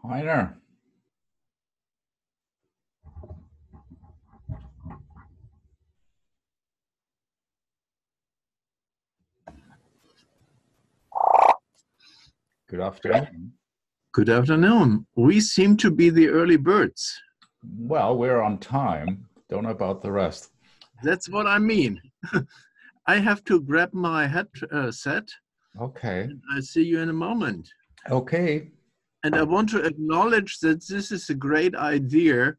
Heiner. Good afternoon. Good afternoon. We seem to be the early birds. Well, we're on time. Don't know about the rest. That's what I mean. I have to grab my headset. Okay. I'll see you in a moment. Okay. And I want to acknowledge that this is a great idea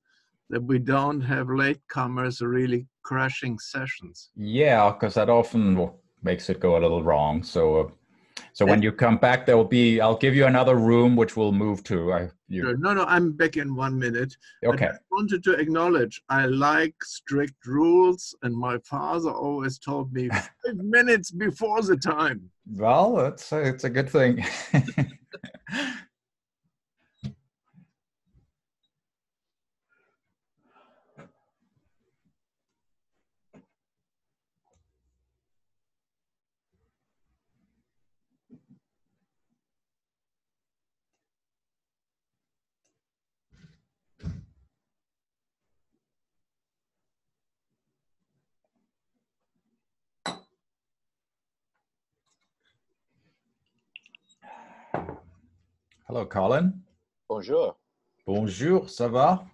that we don't have latecomers really crashing sessions. Yeah, because that often makes it go a little wrong. So when you come back, I'll give you another room, which we'll move to. Sure. No, I'm back in 1 minute. Okay. I just wanted to acknowledge I like strict rules, and my father always told me 5 minutes before the time. Well, it's a good thing. Hello, Colin. Bonjour. Bonjour, ça va?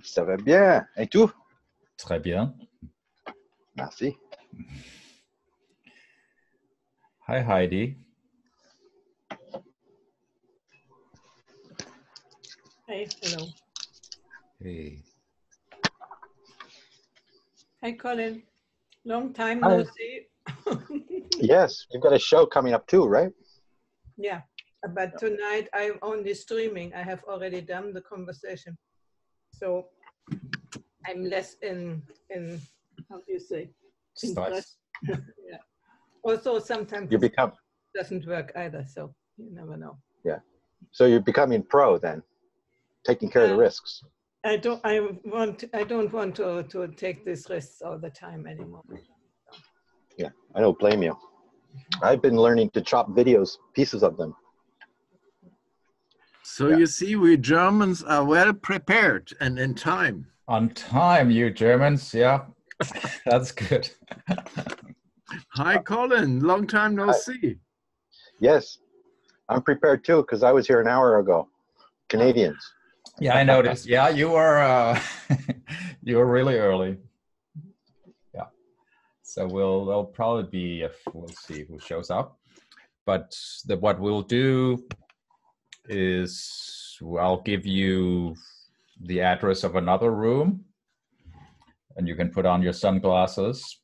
Ça va bien. Et tout? Très bien. Merci. Hi, Heidi. Hey, hello. Hey. Hi, Colin. Long time Hi. no see. Yes, you've got a show coming up too, right? Yeah, but tonight I'm only streaming. I have already done the conversation. So I'm less in how do you say? Stress. Yeah. Also, sometimes You it become, doesn't work either, so you never know. yeah. So you're becoming pro then, taking care of the risks. I don't want to take these risks all the time anymore. Yeah, I don't blame you. I've been learning to chop videos, pieces of them. So Yeah. you see, we Germans are well prepared and in time. On time, you Germans. Yeah, that's good. Hi, Colin. Long time no Hi. see. Yes, I'm prepared too because I was here an hour ago. Canadians. Yeah, I noticed. Yeah, you were you were really early. Yeah. So there'll probably be we'll see who shows up. But what we'll do is I'll give you the address of another room, and you can put on your sunglasses.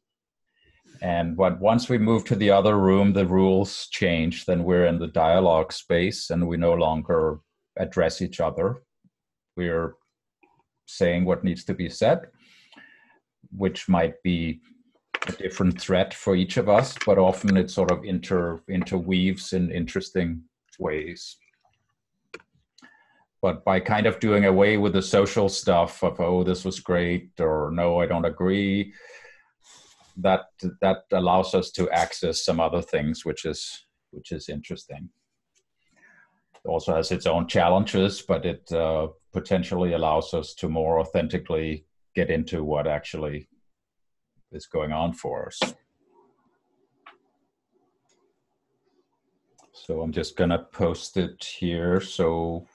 And once we move to the other room, the rules change. Then we're in the dialogue space, and we no longer address each other. We're saying what needs to be said, which might be a different threat for each of us, but often it sort of interweaves in interesting ways. But by kind of doing away with the social stuff of, oh, this was great, or no, I don't agree, that allows us to access some other things, which is interesting. It also has its own challenges, but it potentially allows us to more authentically get into what actually is going on for us. So I'm just gonna post it here so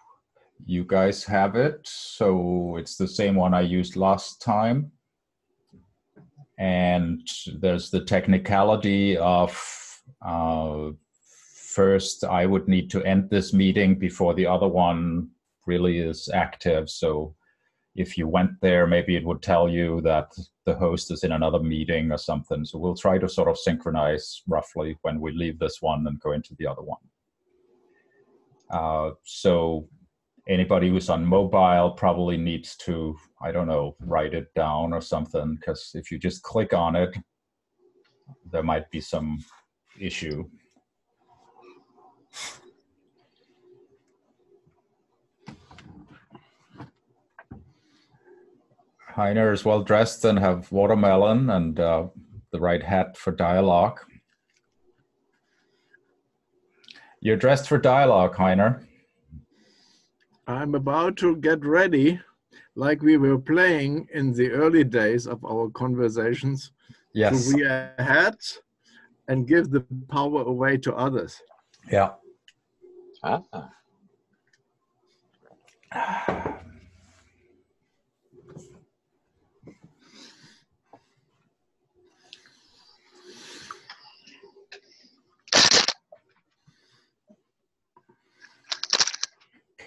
you guys have it. So it's the same one I used last time. And there's the technicality of first I would need to end this meeting before the other one really is active. So if you went there, maybe it would tell you that the host is in another meeting or something. So we'll try to sort of synchronize roughly when we leave this one and go into the other one. So anybody who's on mobile probably needs to, I don't know, write it down or something, because if you just click on it, there might be some issue. Heiner is well dressed and have watermelon and the right hat for dialogue. You're dressed for dialogue, Heiner. I'm about to get ready, like we were playing in the early days of our conversations, to Yes. be ahead and give the power away to others. Yeah. Ah.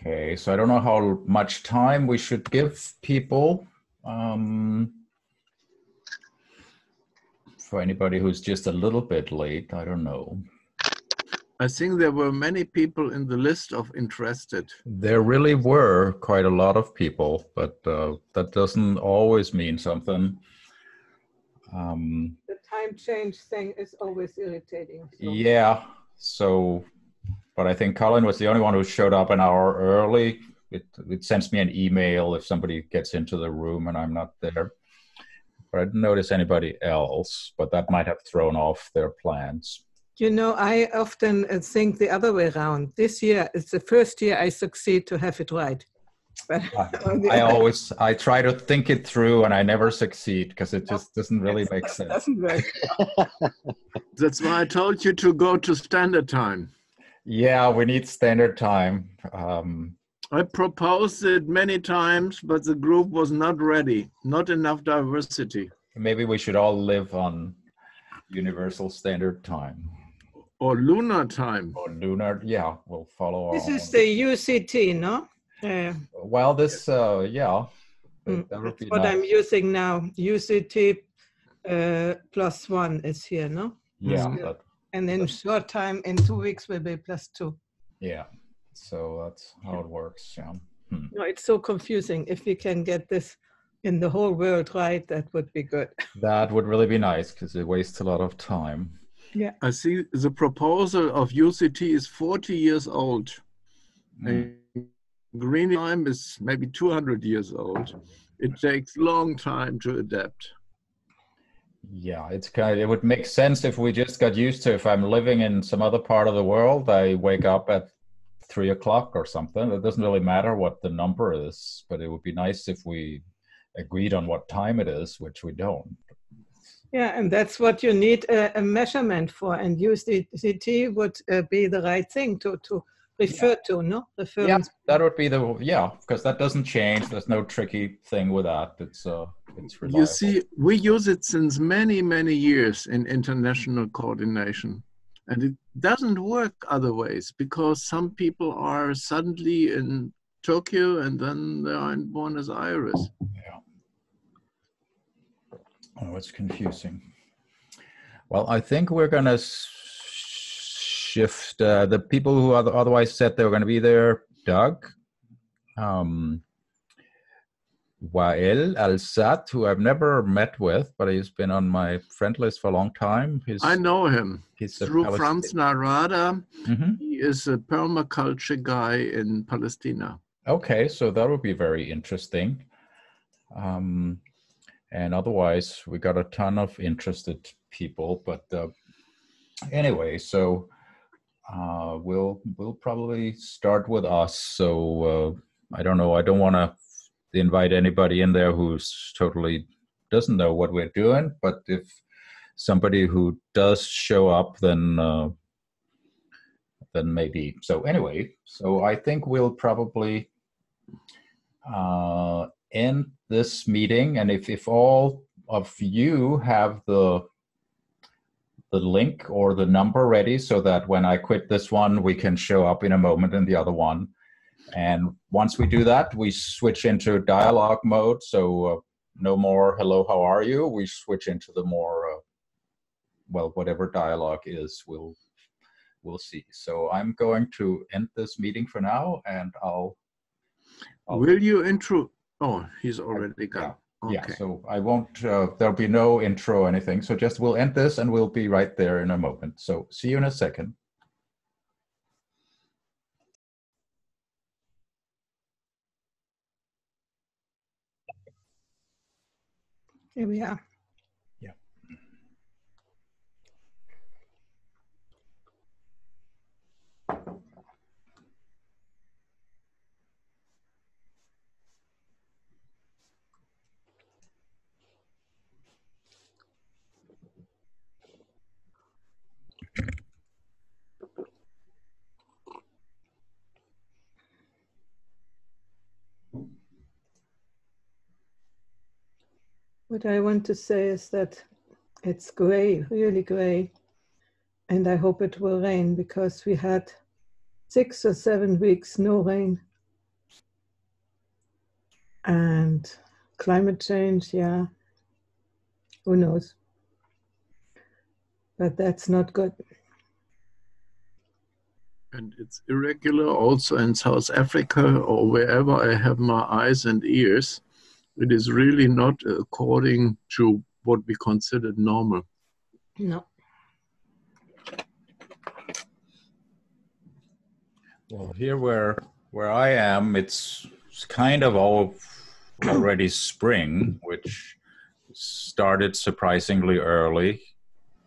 Okay, so I don't know how much time we should give people. For anybody who's just a little bit late, I don't know. I think there were many people in the list of interested. There really were quite a lot of people, but that doesn't always mean something. The time change thing is always irritating. So. Yeah, so, but I think Colin was the only one who showed up an hour early. It sends me an email if somebody gets into the room and I'm not there. But I didn't notice anybody else, but that might have thrown off their plans. You know, I often think the other way around. This year, it's the first year I succeed to have it right. But I try to think it through and I never succeed because it just doesn't really make sense. Doesn't work. That's why I told you to go to standard time. Yeah, we need standard time. I proposed it many times, but the group was not ready. Not enough diversity. Maybe we should all live on universal standard time. Or lunar time. Or lunar, yeah, we'll follow This our is the UCT, no? well, this, yeah. That would That's be what nice. I'm using now. UCT +1 is here, no? Yeah. That, and in short time, in 2 weeks, will be +2. yeah. So that's how it works. Yeah. No, it's so confusing. If we can get this in the whole world right, that would be good. That would really be nice because it wastes a lot of time. Yeah. I see the proposal of UCT is 40 years old. And green time is maybe 200 years old. It takes long time to adapt. Yeah, it's it would make sense if we just got used to, if I'm living in some other part of the world, I wake up at 3 o'clock or something. It doesn't really matter what the number is, but it would be nice if we agreed on what time it is, which we don't. Yeah, and that's what you need a measurement for, and UCT would be the right thing to refer to, no? Reference. Yeah, that would be because that doesn't change. There's no tricky thing with that. It's reliable. You see, we use it since many, many years in international coordination. And it doesn't work other ways because some people are suddenly in Tokyo and then they are in Buenos Aires. Yeah. Oh, it's confusing. Well, I think we're going to shift the people who otherwise said they were going to be there. Doug, Wael Al-Sat, who I've never met with, but he's been on my friend list for a long time. I know him through Franz Narada. He is a permaculture guy in Palestine. Okay, so that would be very interesting. And otherwise, we got a ton of interested people. But anyway, so we'll probably start with us. So I don't know. I don't want to invite anybody in there who's totally doesn't know what we're doing. But if somebody who does show up, then maybe. So anyway, so I think we'll probably end this meeting, and if all of you have the link or the number ready so that when I quit this one, we can show up in a moment in the other one. And once we do that, we switch into dialogue mode. So no more hello, how are you? We switch into the more, well, whatever dialogue is, we'll see. So I'm going to end this meeting for now, and I'll Will you intro? Oh, he's already gone. Yeah, so I won't, there'll be no intro or anything. So just we'll end this and we'll be right there in a moment. So see you in a second. Here we are. Yeah. What I want to say is that it's gray, really gray, and I hope it will rain because we had 6 or 7 weeks no rain. And climate change, yeah, who knows? But that's not good. And it's irregular also in South Africa or wherever I have my eyes and ears. It is really not according to what we consider normal. No. Well, here where I am, it's kind of already spring, which started surprisingly early,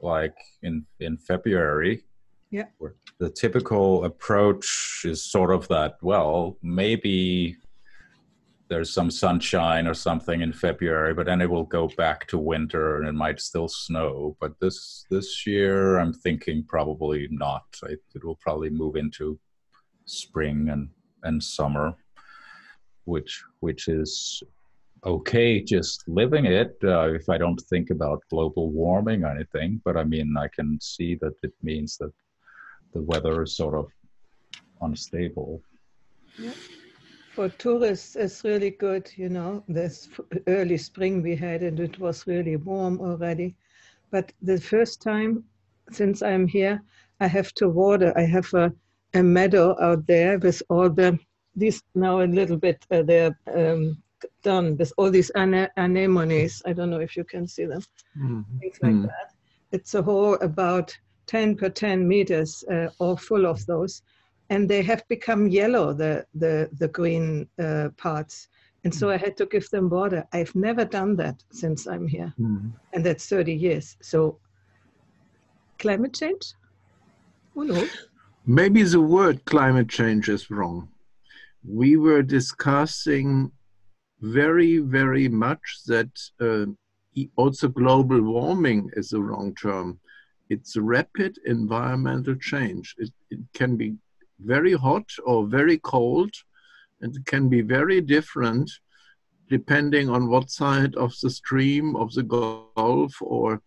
like in February. Yeah. Where the typical approach is sort of that, well, maybe there's some sunshine or something in February, but then it will go back to winter and it might still snow. But this year, I'm thinking probably not. It will probably move into spring and summer, which is okay, just living it if I don't think about global warming or anything. But I mean, I can see that it means that the weather is sort of unstable. Yeah. For tourists, it's really good, you know, this early spring we had, and it was really warm already. But the first time since I'm here, I have to water. I have a meadow out there with all these now a little bit, they're done with all these anemones. I don't know if you can see them, things like that. It's a hole about 10 per 10 meters, all full of those. And they have become yellow, the green parts. And so I had to give them water. I've never done that since I'm here. And that's 30 years. So climate change? Who knows? Maybe the word climate change is wrong. We were discussing very, very much that also global warming is the wrong term. It's rapid environmental change. It can be very hot or very cold, and it can be very different depending on what side of the stream of the Gulf or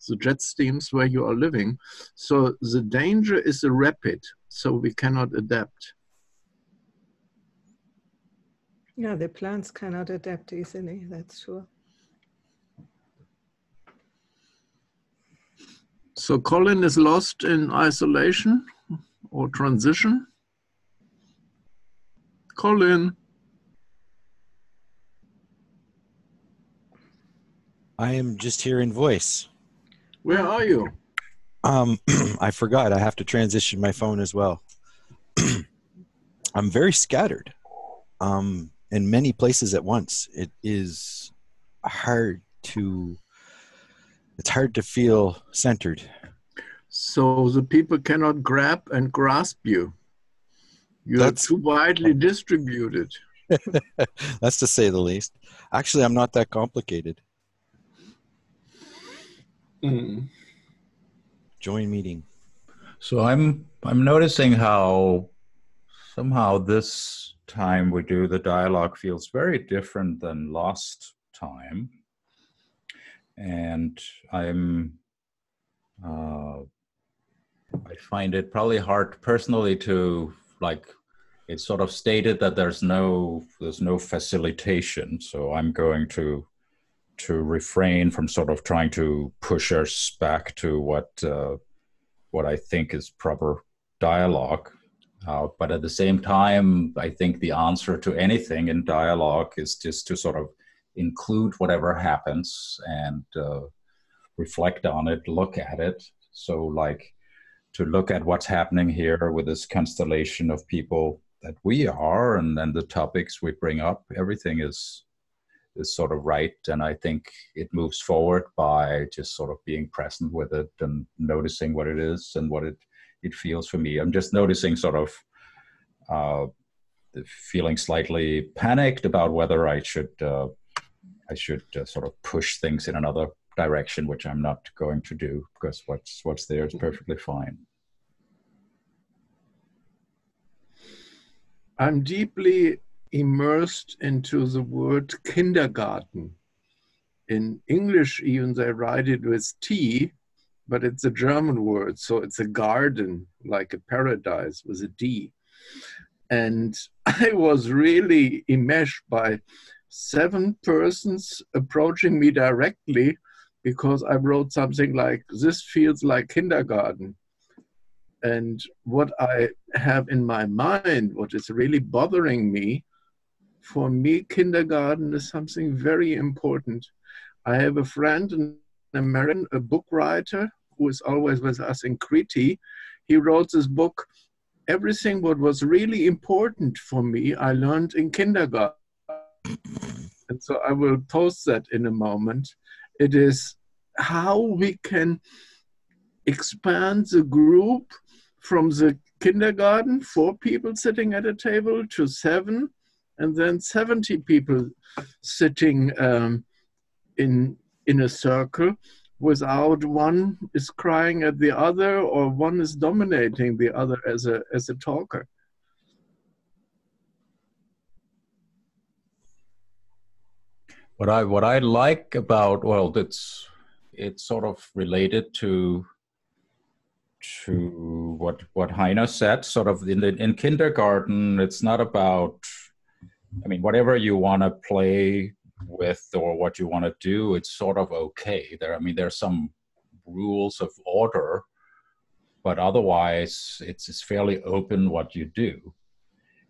the jet streams where you are living. So the danger is rapid, so we cannot adapt. Yeah, the plants cannot adapt easily, that's sure. So Colin is lost in isolation or transition. Colin. I am just here in voice. Where are you? I forgot. I have to transition my phone as well. I'm very scattered in many places at once. It's hard to feel centered. So the people cannot grab and grasp you. You're too widely distributed. That's to say the least. Actually, I'm not that complicated. Join meeting. So I'm noticing how somehow this time we do the dialogue feels very different than last time, and I find it probably hard personally to, like, it's sort of stated that there's no facilitation, so I'm going to refrain from sort of trying to push us back to what I think is proper dialogue. But at the same time, I think the answer to anything in dialogue is just to sort of include whatever happens and reflect on it, look at it. So like to look at what's happening here with this constellation of people that we are, and then the topics we bring up, everything is sort of right. And I think it moves forward by just sort of being present with it and noticing what it is and what it feels for me. I'm just noticing sort of feeling slightly panicked about whether I should sort of push things in another direction, which I'm not going to do, because what's there is perfectly fine. I'm deeply immersed into the word kindergarten. In English, even they write it with T, but it's a German word. So it's a garden, like a paradise with a D. And I was really enmeshed by 7 persons approaching me directly because I wrote something like, "This feels like kindergarten." And what I have in my mind, what is really bothering me, for me, kindergarten is something very important. I have a friend, an American, a book writer, who is always with us in Crete. He wrote this book, "Everything what was really important for me, I learned in kindergarten." And so I will post that in a moment. It is how we can expand the group from the kindergarten, 4 people sitting at a table, to 7, and then 70 people sitting in a circle, without one is crying at the other or one is dominating the other as a talker. What I like about, well, it's sort of related to what Heiner said. Sort of in kindergarten, it's not about, I mean, whatever you want to play with or what you want to do, it's sort of okay. There, I mean, there's some rules of order, but otherwise, it's fairly open what you do.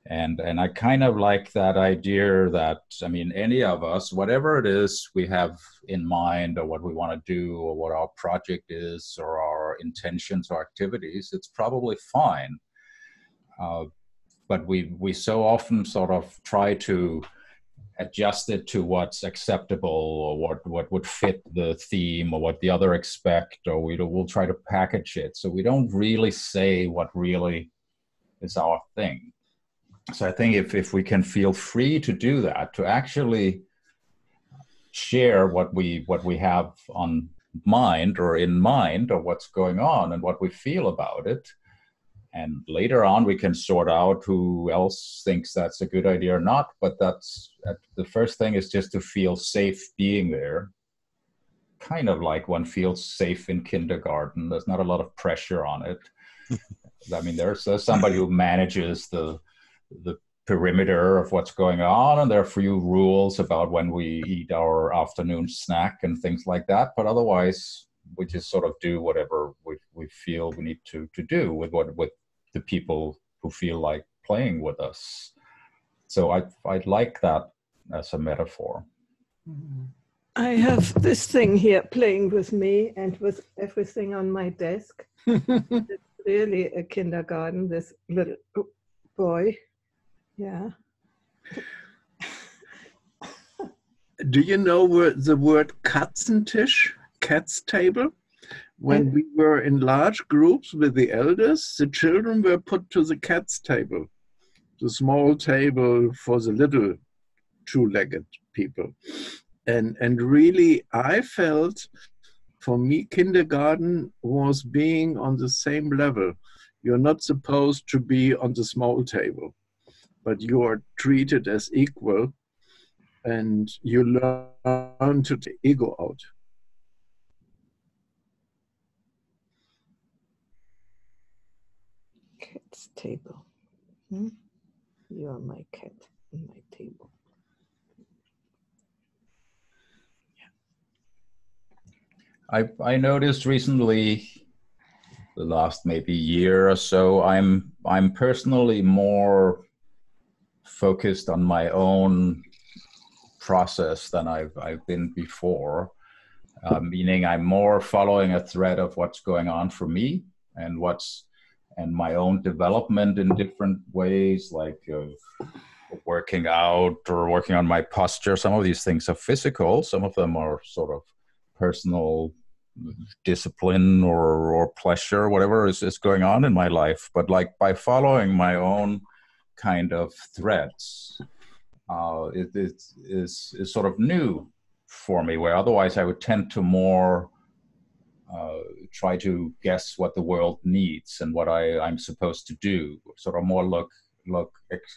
And I kind of like that idea that, I mean, any of us, whatever it is we have in mind or what we want to do or what our project is or our intentions or activities, it's probably fine. But we so often sort of try to adjust it to what's acceptable or what would fit the theme or what the other expect, or we'll try to package it. So we don't really say what really is our thing. So I think if we can feel free to do that, to actually share what we have on mind or in mind or what's going on and what we feel about it, and later on we can sort out who else thinks that's a good idea or not. But that's the first thing, is just to feel safe being there. Kind of like one feels safe in kindergarten. There's not a lot of pressure on it. I mean, there's somebody who manages the perimeter of what's going on, and there are a few rules about when we eat our afternoon snack and things like that. But otherwise, we just sort of do whatever we feel we need to do with the people who feel like playing with us. So I like that as a metaphor. I have this thing here playing with me and with everything on my desk. It's really a kindergarten, this little boy. Yeah. Do you know the word Katzentisch, cat's table? When we were in large groups with the elders, the children were put to the cat's table, the small table for the little 2-legged people. And really, I felt, for me, kindergarten was being on the same level. You're not supposed to be on the small table, but you are treated as equal, and you learn to take ego out. Cat's table. Hmm? You are my cat and my table. I noticed recently, the last maybe year or so, I'm personally more focused on my own process than I've been before. Meaning I'm more following a thread of what's going on for me and my own development in different ways, like working out or working on my posture. Some of these things are physical. Some of them are sort of personal discipline or pleasure, whatever is going on in my life. But like by following my own kind of threads, it is sort of new for me, where otherwise I would tend to more try to guess what the world needs and what I'm supposed to do, sort of more look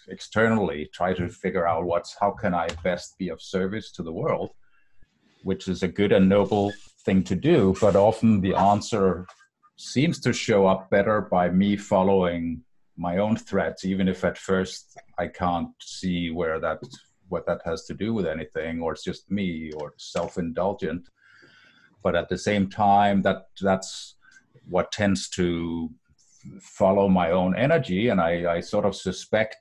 externally, try to figure out how can I best be of service to the world. which is a good and noble thing to do, but often the answer seems to show up better by me following my own threads, even if at first I can't see what that has to do with anything, or it's just me, or self-indulgent. But at the same time, that's what tends to follow my own energy, and I sort of suspect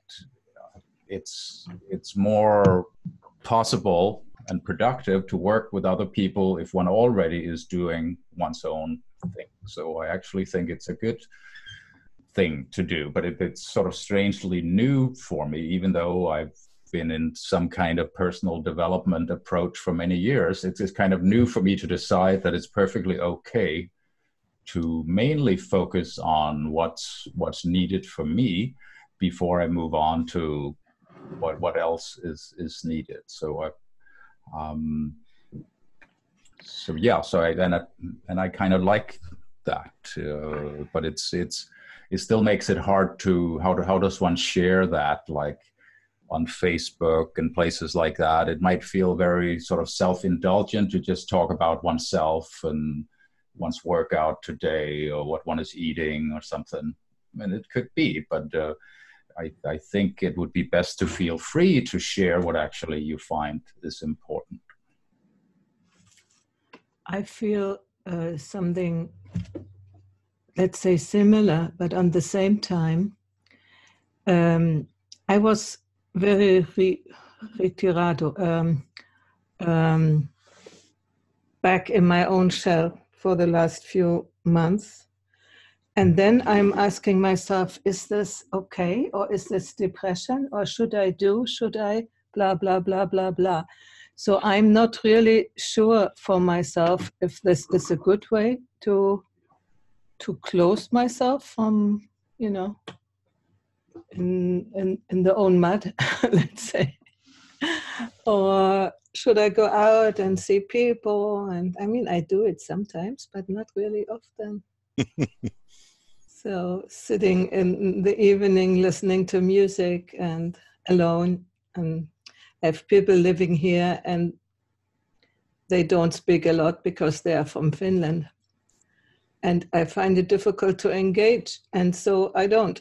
it's more possible and productive to work with other people if one already is doing one's own thing. So I actually think it's a good thing to do, but it's sort of strangely new for me, even though I've been in some kind of personal development approach for many years. It's kind of new for me to decide that it's perfectly okay to mainly focus on what's needed for me before I move on to what else is needed. So I kind of like that, but it still makes it hard to how does one share that, like on Facebook and places like that. It might feel very sort of self-indulgent to just talk about oneself and one's workout today or what one is eating or something. And it could be, but I think it would be best to feel free to share what actually you find is important. I feel something, let's say, similar, but on the same time, I was very retirado, back in my own shell for the last few months. And then I'm asking myself, is this okay? Or is this depression? Or should I blah, blah, blah, blah, blah. So I'm not really sure for myself if this is a good way to close myself from, in the own mud, let's say. Or should I go out and see people? And I mean, I do it sometimes, but not really often. So sitting in the evening, listening to music and alone, and I have people living here and they don't speak a lot because they are from Finland. And I find it difficult to engage, and so I don't.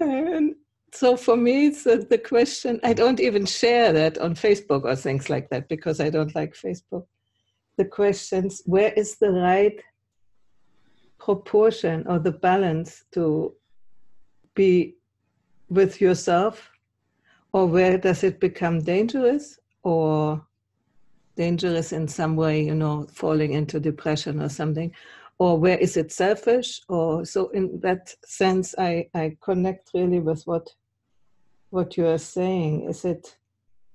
And so for me, it's the question, I don't even share that on Facebook or things like that because I don't like Facebook. The questions, where is the right proportion or the balance to be with yourself, or where does it become dangerous, or dangerous in some way, falling into depression or something, or where is it selfish? Or so in that sense, I connect really with what you are saying. Is it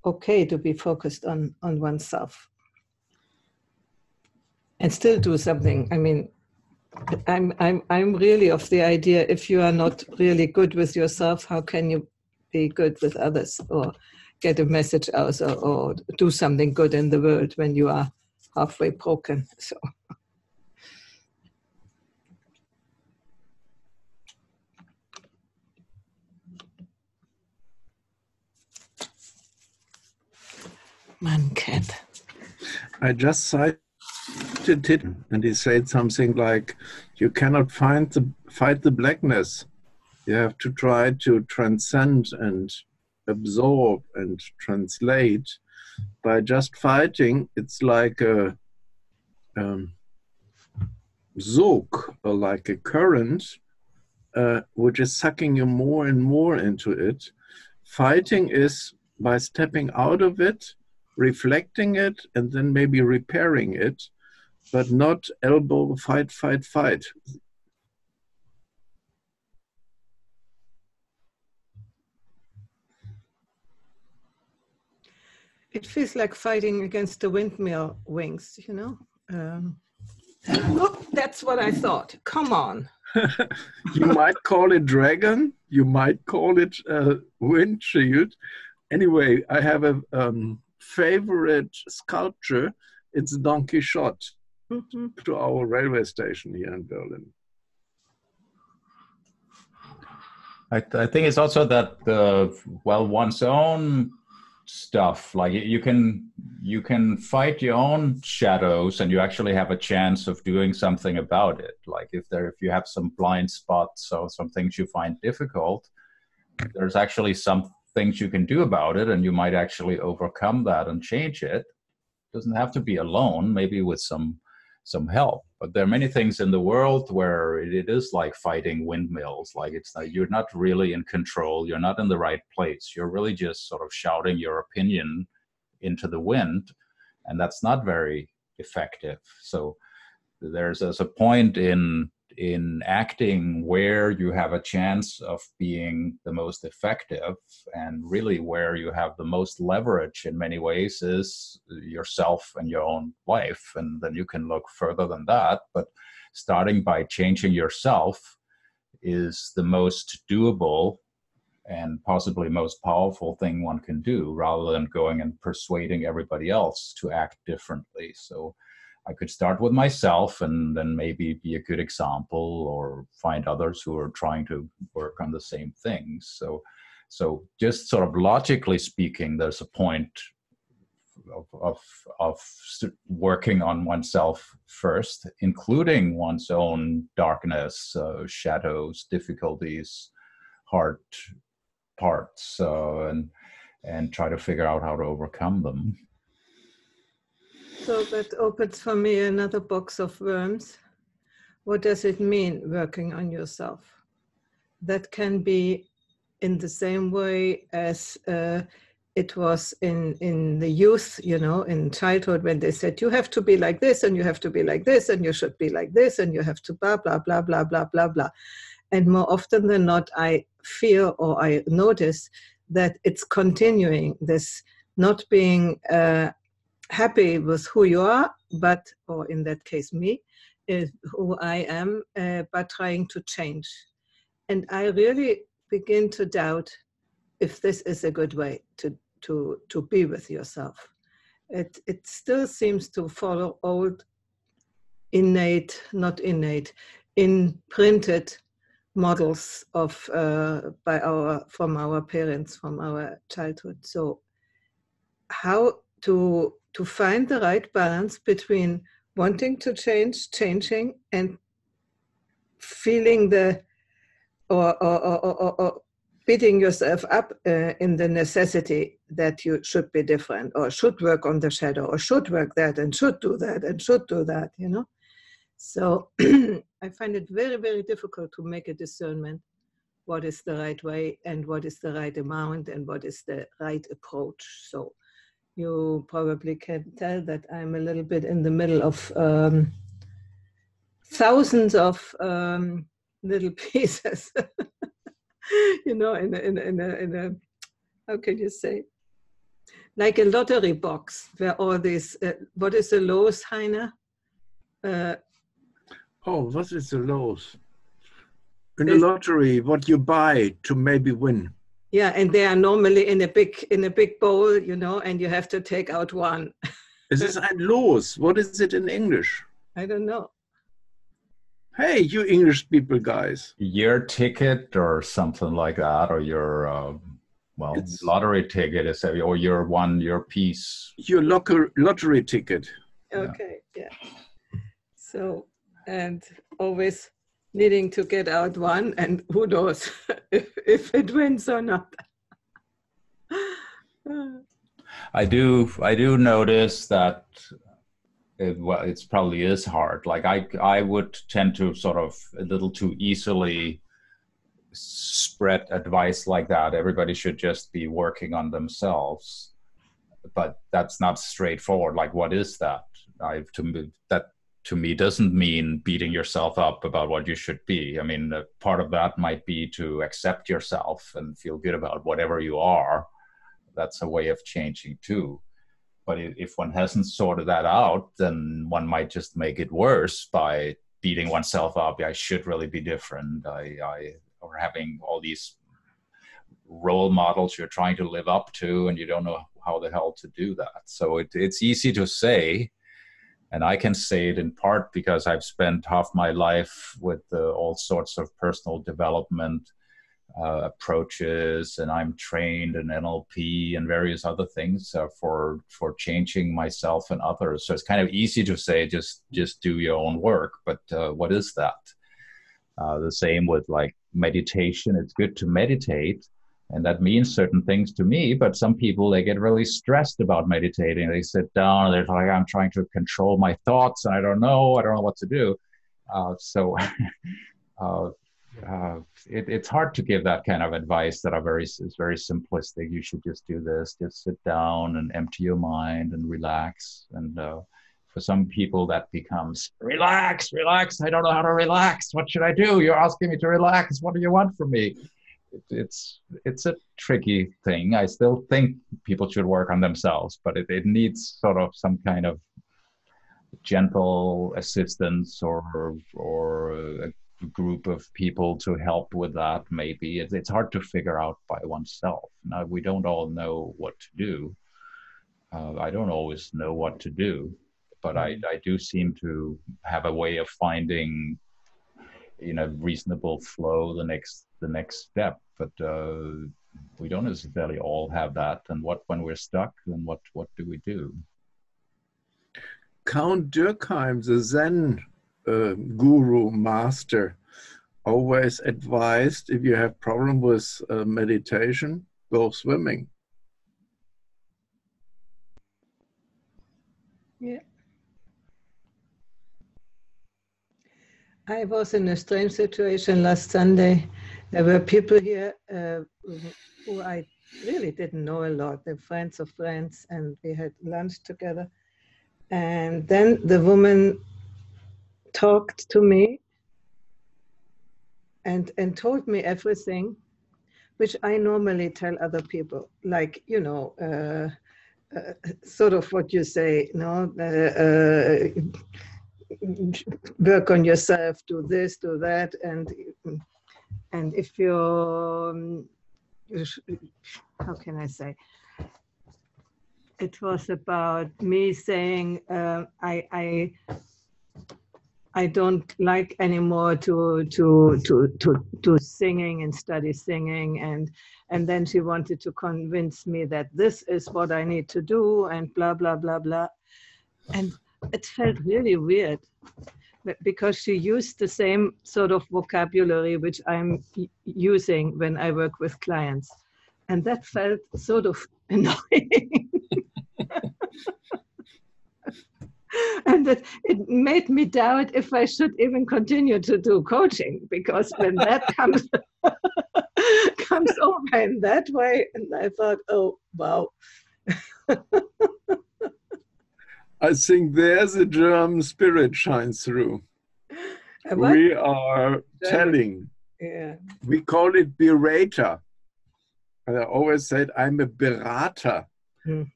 okay to be focused on oneself and still do something? I mean, I'm really of the idea, if you are not really good with yourself, how can you be good with others or get a message out or do something good in the world when you are halfway broken? So. Man cat. I just cited him, and he said something like, "You cannot fight the blackness. You have to try to transcend and absorb and translate. By just fighting, it's like a zog, or like a current, which is sucking you more and more into it. Fighting is by stepping out of it, reflecting it, and then maybe repairing it, but not elbow, fight, fight, fight." It feels like fighting against the windmill wings, Look, that's what I thought. Come on. You might call it dragon, you might call it windshield. Anyway, I have a favorite sculpture. It's Don Quixote, to our railway station here in Berlin. I think it's also that one's own stuff. Like you can fight your own shadows, and you actually have a chance of doing something about it. Like if you have some blind spots or some things you find difficult, there's actually some things you can do about it, and you might actually overcome that and change it. It doesn't have to be alone, maybe with some help. But there are many things in the world where it is like fighting windmills. Like you're not really in control. You're not in the right place. You're really just sort of shouting your opinion into the wind, and that's not very effective. So there's a point in acting where you have a chance of being the most effective, and really where you have the most leverage in many ways is yourself and your own life. And then you can look further than that, but starting by changing yourself is the most doable and possibly most powerful thing one can do, rather than going and persuading everybody else to act differently. So I could start with myself and then maybe be a good example, or find others who are trying to work on the same things. So just sort of logically speaking, there's a point of working on oneself first, including one's own darkness, shadows, difficulties, hard parts, and try to figure out how to overcome them. So that opens for me another box of worms. What does it mean, working on yourself? That can be in the same way as it was in the youth, in childhood, when they said, you have to be like this, and you have to be like this, and you should be like this, and you have to blah, blah, blah, blah, blah, blah, blah. And more often than not, I feel, or I notice, that it's continuing, this not being happy with who you are, or in that case me, is who I am, but trying to change. And I really begin to doubt if this is a good way to be with yourself. It still seems to follow old, imprinted models from our parents, from our childhood. So how to find the right balance between wanting to change, changing, and feeling or beating yourself up in the necessity that you should be different, or should work on the shadow, or should work that, and should do that, and should do that, So I find it very, very difficult to make a discernment what is the right way, and what is the right amount, and what is the right approach. So you probably can tell that I'm a little bit in the middle of thousands of little pieces, in a, how can you say, like a lottery box where all these, what is the Loos, Heine? What is the loss? In the lottery, what you buy to maybe win. Yeah, and they are normally in a big bowl, and you have to take out one. Is this ein Los? What is it in English? I don't know. Hey, you English people, guys. Your ticket or something like that, or your lottery ticket is, or your piece. Your lottery ticket. Okay, yeah. So, and always needing to get out one, and who knows if it wins or not. I do notice that it probably is hard. Like I would tend to sort of a little too easily spread advice like that. Everybody should just be working on themselves, but that's not straightforward. Like, what is that? To me doesn't mean beating yourself up about what you should be. I mean, part of that might be to accept yourself and feel good about whatever you are. That's a way of changing too. But if one hasn't sorted that out, then one might just make it worse by beating oneself up. I should really be different. Or having all these role models you're trying to live up to, and you don't know how the hell to do that. So it's easy to say. And I can say it in part because I've spent half my life with all sorts of personal development approaches, and I'm trained in NLP and various other things for changing myself and others. So it's kind of easy to say just do your own work, but what is that? The same with like meditation. It's good to meditate, and that means certain things to me, but some people, they get really stressed about meditating. They sit down and they're like, I'm trying to control my thoughts and I don't know what to do. So it's hard to give that kind of advice that is very simplistic. You should just do this, just sit down and empty your mind and relax. And for some people that becomes relax. I don't know how to relax. What should I do? You're asking me to relax. What do you want from me? It's a tricky thing. I still think people should work on themselves, but it needs sort of some kind of gentle assistance or a group of people to help with that. Maybe it's hard to figure out by oneself. Now, we don't all know what to do. I don't always know what to do, but I do seem to have a way of finding reasonable flow the next step, but we don't necessarily all have that. And when we're stuck, then what do we do? Count Durkheim, the Zen guru master, always advised, if you have problem with meditation, go swimming. Yeah. I was in a strange situation last Sunday. There were people here who I really didn't know a lot. They're friends of friends, and we had lunch together. And then the woman talked to me and told me everything, which I normally tell other people, like, sort of what you say, work on yourself, do this, do that, and if you're, how can I say? It was about me saying I don't like anymore to singing and study singing, and then she wanted to convince me that this is what I need to do and blah blah blah blah, and it felt really weird because she used the same sort of vocabulary which I'm using when I work with clients, and that felt sort of annoying. And it made me doubt if I should even continue to do coaching, because when that comes over in that way, and I thought, oh, wow. I think there's a German spirit shines through. We are telling. Yeah. We call it Berater. And I always said I'm a Berater,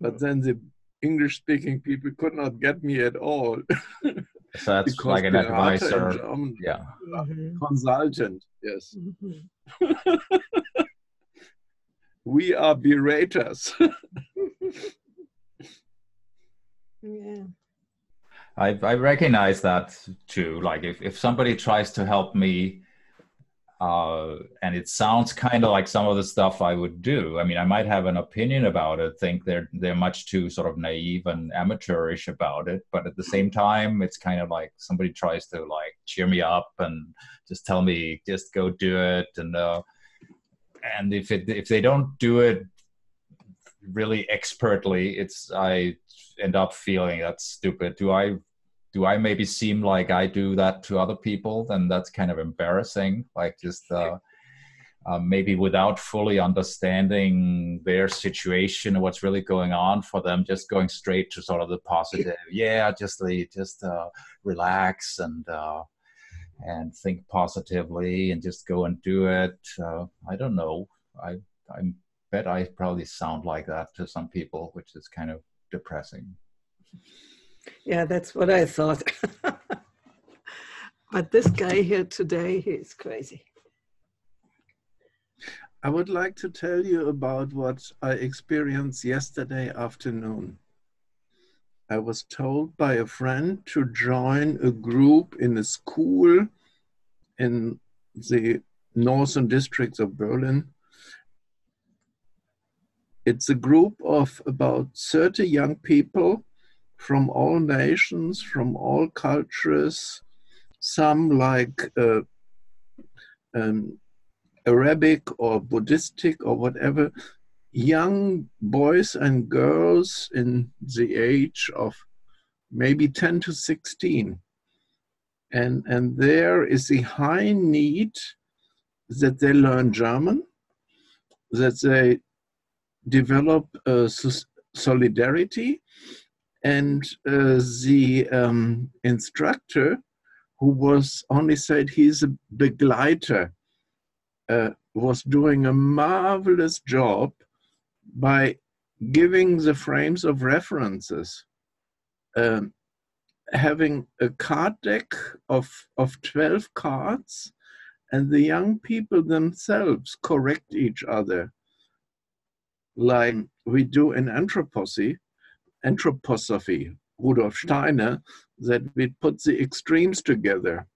but then the English-speaking people could not get me at all. So that's like an advisor. German, yeah. Consultant, yes. We are beraters. Yeah. I recognize that too. Like if somebody tries to help me, and it sounds kind of like some of the stuff I would do. I mean, I might have an opinion about it, think they're much too sort of naive and amateurish about it. But at the same time, it's kind of like somebody tries to like cheer me up and just tell me, just go do it. And if they don't do it really expertly, I end up feeling that's stupid. Do I maybe seem like I do that to other people? Then that's kind of embarrassing. Like just maybe without fully understanding their situation and what's really going on for them, just going straight to sort of the positive. Yeah, just relax and think positively and just go and do it. I don't know. I bet I probably sound like that to some people, which is kind of depressing. Yeah, that's what I thought. But this guy here today, he's crazy. I would like to tell you about what I experienced yesterday afternoon. I was told by a friend to join a group in a school in the northern districts of Berlin. It's a group of about 30 young people from all nations, from all cultures, some like Arabic or Buddhistic or whatever, young boys and girls in the age of maybe 10 to 16. And there is a high need that they learn German, that they develop solidarity, and the instructor, who was only said he's a Begleiter, was doing a marvelous job by giving the frames of references, having a card deck of 12 cards, and the young people themselves correct each other, like we do in anthroposophy, Rudolf Steiner, that we put the extremes together,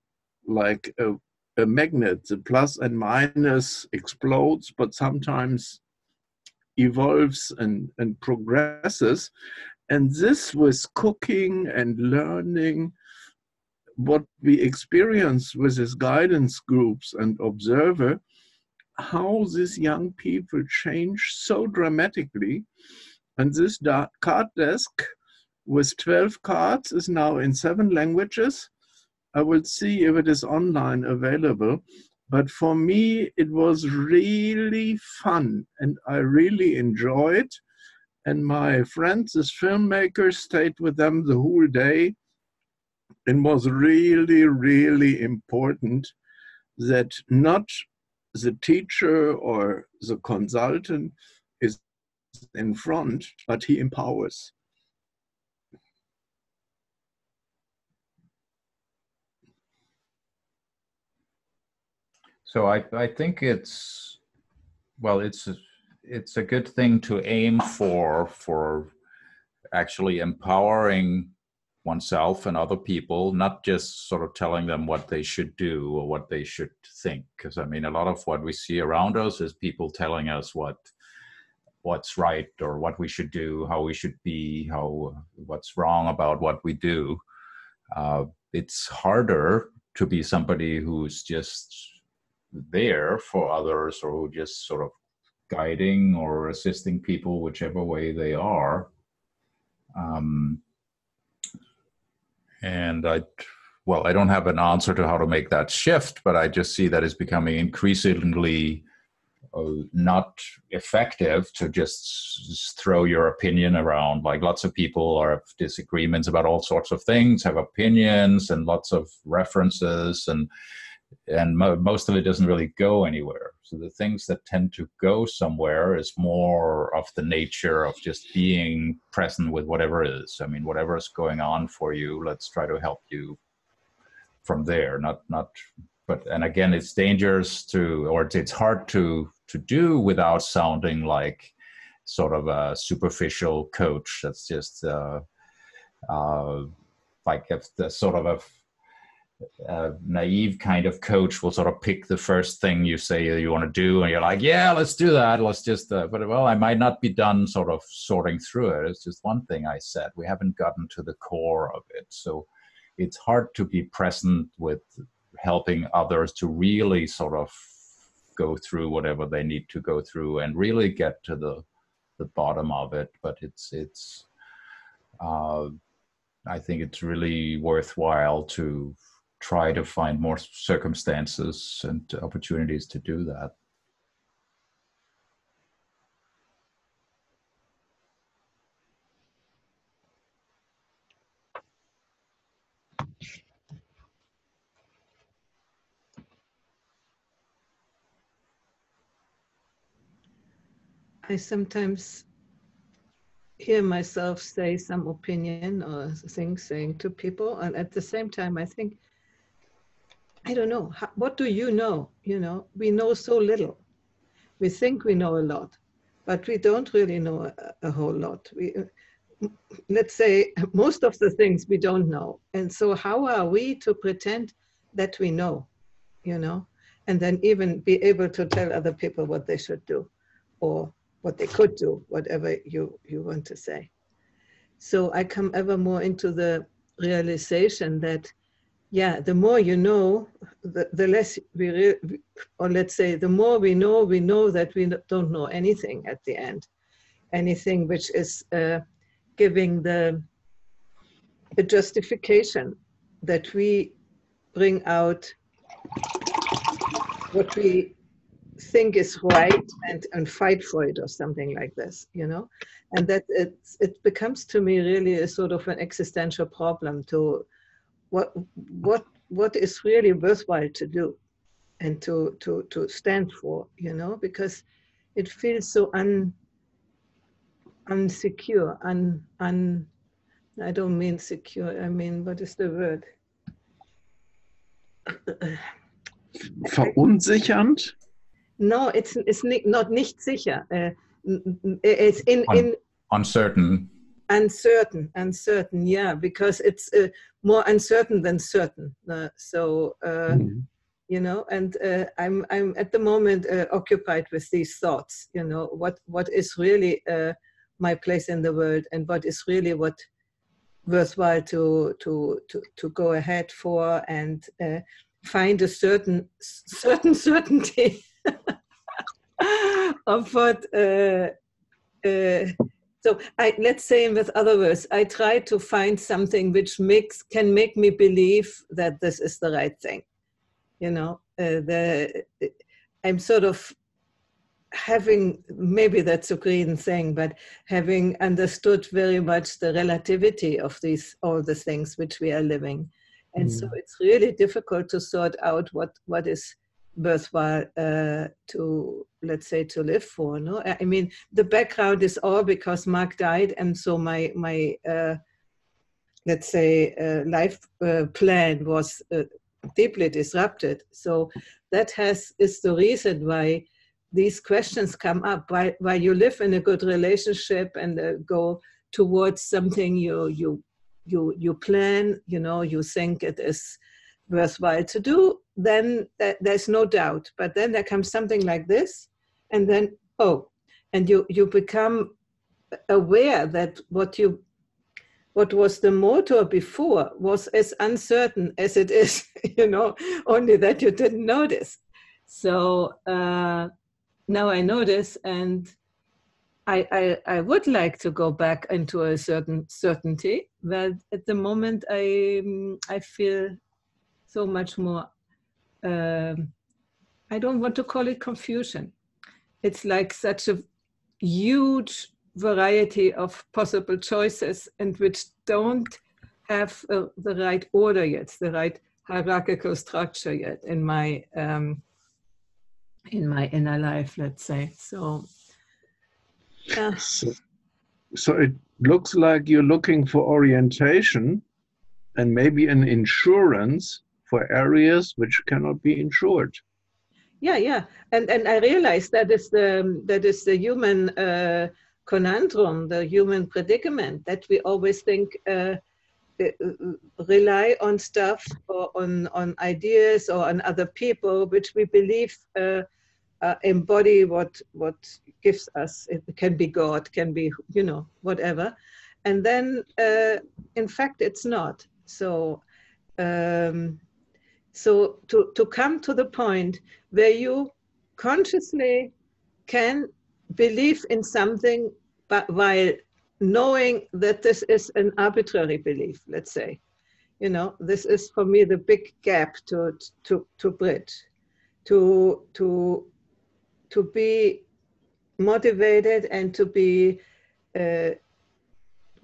like a magnet, the plus and minus explodes, but sometimes evolves and progresses. And this was cooking and learning, what we experience with his guidance groups and observer, how these young people change so dramatically. And this card desk with 12 cards is now in 7 languages. I will see if it is online available. But for me, it was really fun and I really enjoyed. And my friends, this filmmaker, stayed with them the whole day. It was really, really important that not the teacher or the consultant is in front, but he empowers. So I think it's, well, it's a good thing to aim for actually empowering oneself and other people, not just sort of telling them what they should do or what they should think. Because I mean, a lot of what we see around us is people telling us what's right or what we should do, how we should be, what's wrong about what we do. It's harder to be somebody who's just there for others, or who just sort of guiding or assisting people whichever way they are. And I don't have an answer to how to make that shift, but I just see that it's becoming increasingly not effective to just throw your opinion around. Like, lots of people have disagreements about all sorts of things, have opinions and lots of references, and most of it doesn't really go anywhere. So the things that tend to go somewhere is more of the nature of just being present with whatever is. I mean, whatever is going on for you, let's try to help you from there. But and again, it's dangerous it's hard to do without sounding like sort of a superficial coach. That's just like if the sort of a naive kind of coach will sort of pick the first thing you say you want to do, and you're like, yeah, let's do that. Let's just, but well, I might not be done sort of sorting through it. It's just one thing I said. We haven't gotten to the core of it. So it's hard to be present with helping others to really sort of go through whatever they need to go through and really get to the bottom of it. But it's I think it's really worthwhile to try to find more circumstances and opportunities to do that. I sometimes hear myself say some opinion or things saying to people, and at the same time I think, I don't know, what do you know? You know, we know so little. We think we know a lot, but we don't really know a whole lot. Let's say most of the things we don't know. And so how are we to pretend that we know, you know? and then even be able to tell other people what they should do or what they could do, whatever you want to say. So I come ever more into the realization that, yeah, the more you know, the less or let's say, the more we know that we don't know anything at the end. Anything which is giving the justification that we bring out what we think is right and fight for it or something like this, you know? And that it becomes to me really a sort of an existential problem to what is really worthwhile to do and to stand for, you know, because it feels so unsecure, I don't mean secure, I mean, what is the word? Verunsichernd? No, it's not nicht sicher. It's uncertain. Uncertain, yeah, because it's more uncertain than certain. You know, and I'm at the moment occupied with these thoughts. You know, what is really my place in the world, and what is really what worthwhile to go ahead for, and find a certain certainty of what. So let's say, with other words, I try to find something which can make me believe that this is the right thing. You know, I'm sort of having, maybe that's a green thing, but having understood very much the relativity of all the things which we are living. And so it's really difficult to sort out what is worthwhile to, let's say, to live for. No, I mean, the background is all because Mark died, and so my let's say life plan was deeply disrupted. So that is the reason why these questions come up. Why you live in a good relationship and go towards something you plan, you know, you think it is worthwhile to do, then there's no doubt. But then there comes something like this, and then and you become aware that what was the motor before was as uncertain as it is, you know, only that you didn't notice. So now I notice, and I would like to go back into a certain certainty, but at the moment I feel so much more, I don't want to call it confusion. It's like such a huge variety of possible choices, and which don't have the right order yet, the right hierarchical structure yet in my inner life, let's say. So it looks like you're looking for orientation and maybe an insurance for areas which cannot be insured. Yeah, and I realize that is the human conundrum, the human predicament, that we always think rely on stuff or on ideas or on other people, which we believe embody what gives us. It can be God, can be, you know, whatever, and then in fact it's not. So so to come to the point where you consciously can believe in something, but while knowing that this is an arbitrary belief, let's say, you know, this is for me the big gap to bridge, to be motivated and to be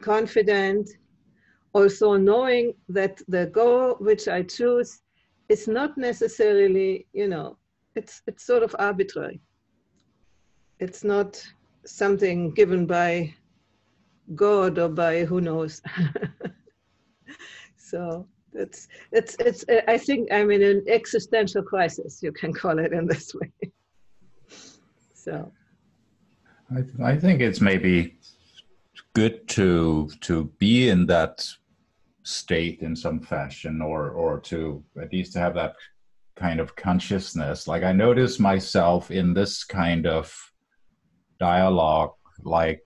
confident, also knowing that the goal which I choose is not necessarily, you know, it's sort of arbitrary. It's not something given by God or by who knows. So it's I think I'm in an existential crisis, you can call it in this way. So I think it's maybe good to be in that state in some fashion, or to at least have that kind of consciousness. Like I notice myself in this kind of dialogue, like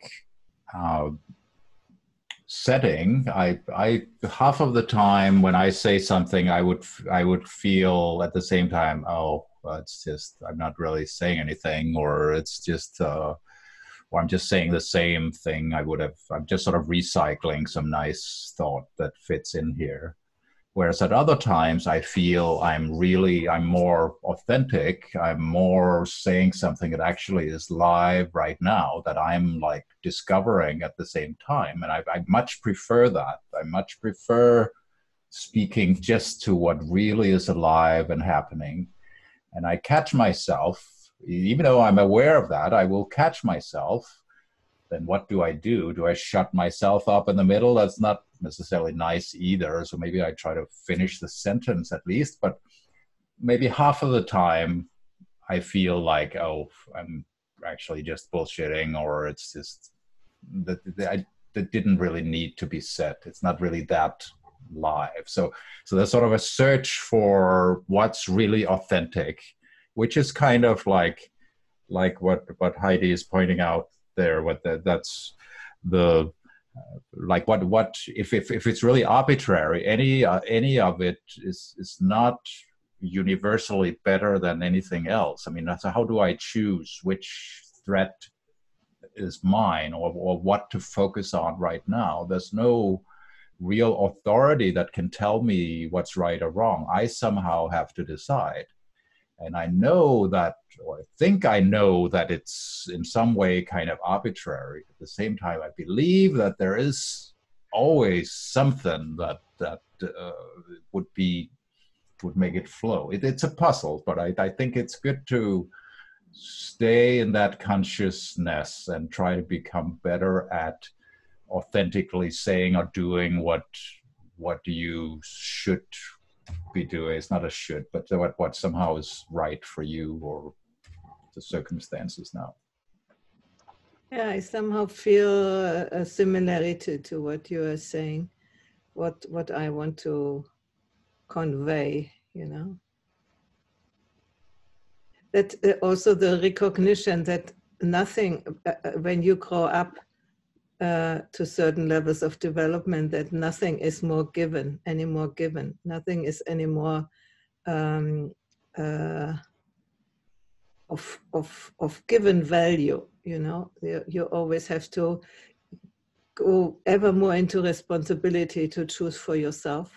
setting. I half of the time when I say something, I would feel at the same time, oh, well, it's just I'm not really saying anything, or it's just or I'm just saying the same thing I'm just sort of recycling some nice thought that fits in here. Whereas at other times I feel I'm more authentic. I'm more saying something that actually is live right now that I'm like discovering at the same time. And I much prefer that. I much prefer speaking just to what really is alive and happening. And I catch myself, even though I'm aware of that, I will catch myself. Then what do? Do I shut myself up in the middle? That's not necessarily nice either. So maybe I try to finish the sentence at least, but maybe half of the time I feel like, oh, I'm actually just bullshitting, or it's just that didn't really need to be said. It's not really that live. So there's sort of a search for what's really authentic, which is kind of like what Heidi is pointing out there. That's the like what if it's really arbitrary, any of it is not universally better than anything else. I mean, that's how do I choose which threat is mine, or what to focus on right now? There's no real authority that can tell me what's right or wrong. I somehow have to decide. And I know that, or I think I know that it's in some way kind of arbitrary. At the same time, I believe that there is always something that would make it flow. It's a puzzle, but I think it's good to stay in that consciousness and try to become better at authentically saying or doing what you should be doing. It's not a should, but what somehow is right for you or the circumstances now. Yeah, I somehow feel a similarity to what you are saying, what I want to convey, you know. That also the recognition that nothing, when you grow up to certain levels of development, that nothing is more given, any more given. Nothing is any more of given value, you know. You always have to go ever more into responsibility to choose for yourself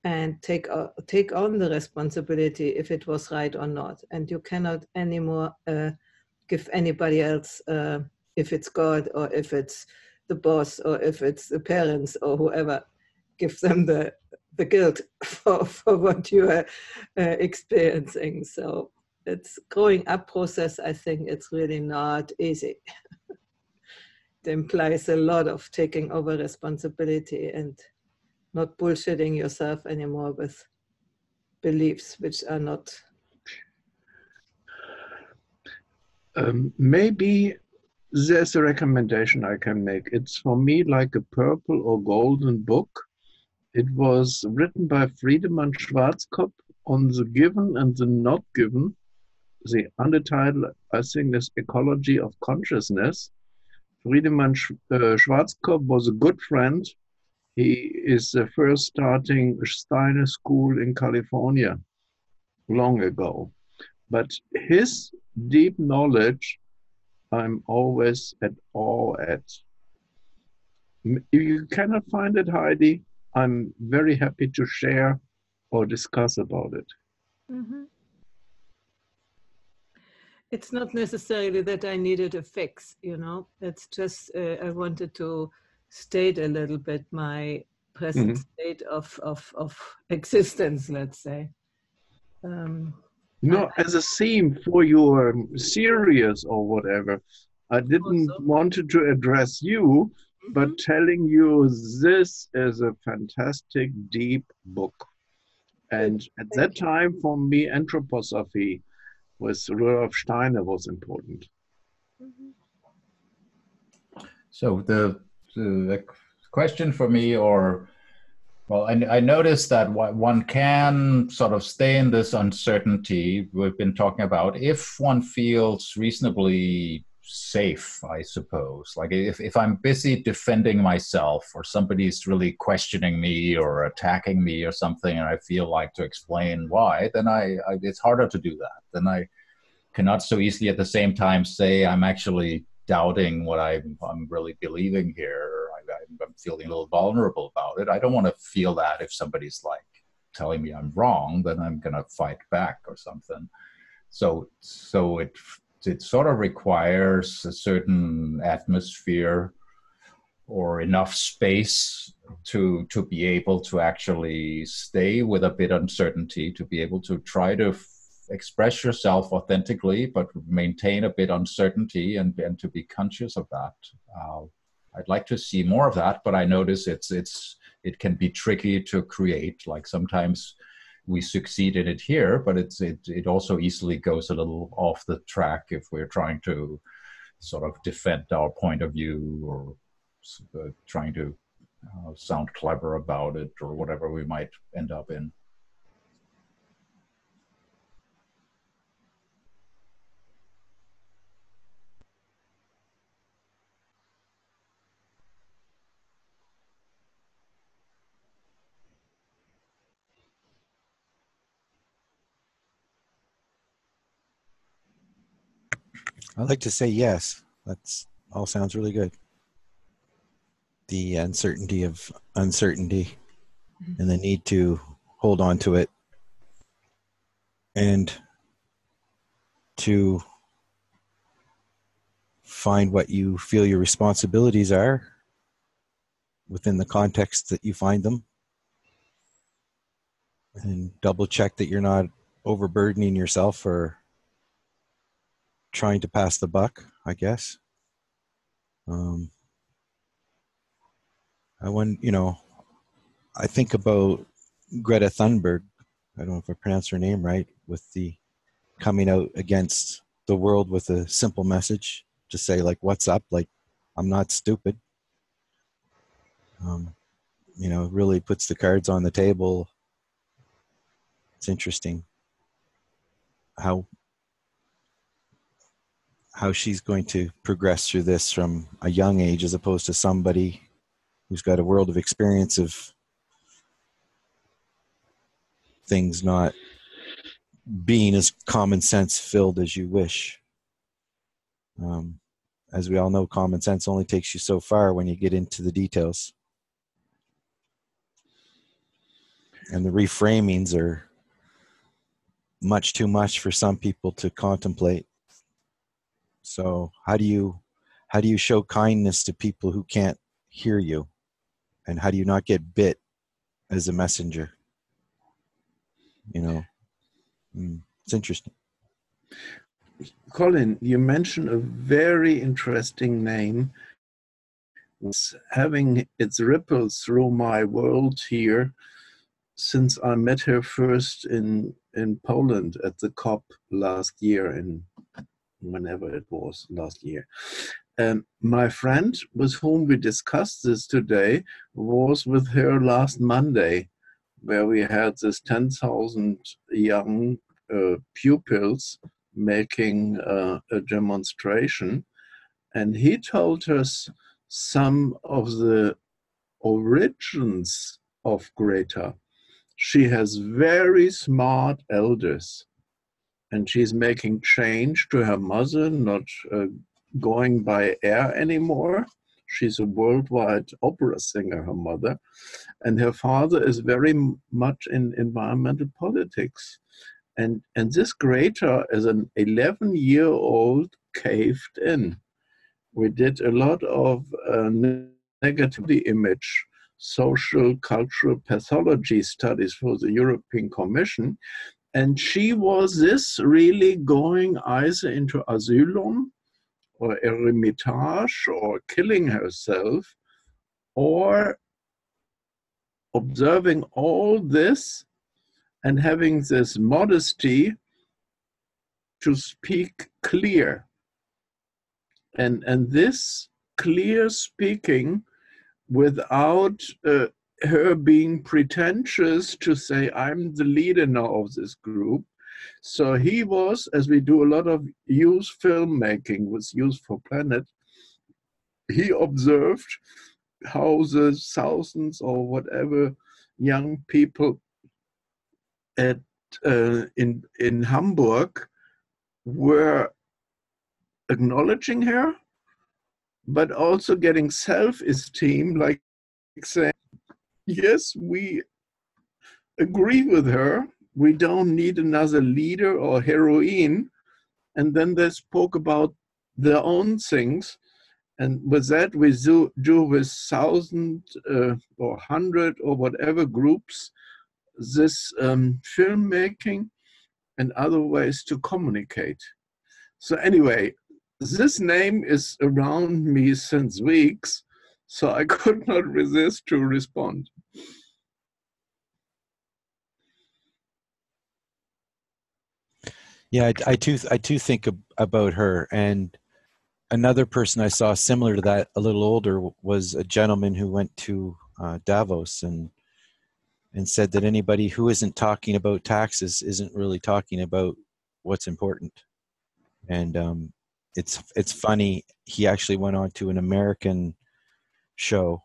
and take on the responsibility if it was right or not. And you cannot anymore give anybody else, if it's God or if it's the boss or if it's the parents or whoever, give them the guilt for what you are experiencing. So it's growing up process. I think it's really not easy. It implies a lot of taking over responsibility and not bullshitting yourself anymore with beliefs which are not. Maybe there's a recommendation I can make. It's for me like a purple or golden book. It was written by Friedemann Schwarzkopf on the given and the not given. The undertitle, I think, is Ecology of Consciousness. Friedemann Schwarzkopf was a good friend. He is first starting Steiner School in California long ago. But his deep knowledge, I'm always at awe at. If you cannot find it, Heidi, I'm very happy to share or discuss about it. Mm-hmm. It's not necessarily that I needed a fix, you know. It's just I wanted to state a little bit my present state of existence, let's say. As a theme for your series or whatever, I didn't want to address you, but telling you this is a fantastic, deep book. And at that time, for me, anthroposophy with Rudolf Steiner was important. So the question for me, or Well, I noticed that one can sort of stay in this uncertainty we've been talking about if one feels reasonably safe, I suppose. Like if I'm busy defending myself or somebody's really questioning me or attacking me or something, and I feel like to explain why, then it's harder to do that. Then I cannot so easily at the same time say I'm actually doubting what I'm really believing here. I'm feeling a little vulnerable about it. I don't want to feel that if somebody's like telling me I'm wrong, then I'm going to fight back or something. So it sort of requires a certain atmosphere or enough space to be able to actually stay with a bit uncertainty, to be able to try to express yourself authentically, but maintain a bit uncertainty and to be conscious of that. I'd like to see more of that, but I notice it can be tricky to create. Like sometimes we succeed in it here, but it also easily goes a little off the track if we're trying to sort of defend our point of view or trying to sound clever about it or whatever we might end up in. I like to say yes. That's all sounds really good. The uncertainty of uncertainty and the need to hold on to it and to find what you feel your responsibilities are within the context that you find them, and double check that you're not overburdening yourself or trying to pass the buck, I guess. I think about Greta Thunberg. I don't know if I pronounced her name right, with the coming out against the world with a simple message to say, like, what's up? Like, I'm not stupid. Really puts the cards on the table. It's interesting how she's going to progress through this from a young age as opposed to somebody who's got a world of experience of things not being as common sense filled as you wish. As we all know, common sense only takes you so far when you get into the details. And the reframings are much too much for some people to contemplate. So how do you show kindness to people who can't hear you? And how do you not get bit as a messenger? It's interesting. Colin, you mentioned a very interesting name. It's having its ripples through my world here since I met her first in Poland at the COP last year, in whenever it was last year. My friend with whom we discussed this today was with her last Monday, where we had this 10,000 young pupils making a demonstration. And he told us some of the origins of Greta. She has very smart elders, and she's making change to her mother, not going by air anymore. She's a worldwide opera singer, her mother, and her father is very much in environmental politics. And this Greta, as an 11-year-old, caved in. We did a lot of negativity image, social, cultural pathology studies for the European Commission. And she was this really going either into asylum or eremitage or killing herself, or observing all this and having this modesty to speak clear. And this clear speaking without her being pretentious to say, I'm the leader now of this group. So he was, as we do a lot of youth filmmaking with Youth for Planet, he observed how the thousands or whatever young people at in Hamburg were acknowledging her, but also getting self-esteem, like saying, yes, we agree with her. We don't need another leader or heroine. And then they spoke about their own things. And with that, we do with 1,000 or 100 or whatever groups this filmmaking and other ways to communicate. So anyway, this name is around me since weeks, so I could not resist to respond. Yeah, I too think about her. And another person I saw similar to that, a little older, was a gentleman who went to Davos and said that anybody who isn't talking about taxes isn't really talking about what's important. And it's funny. He actually went on to an American show,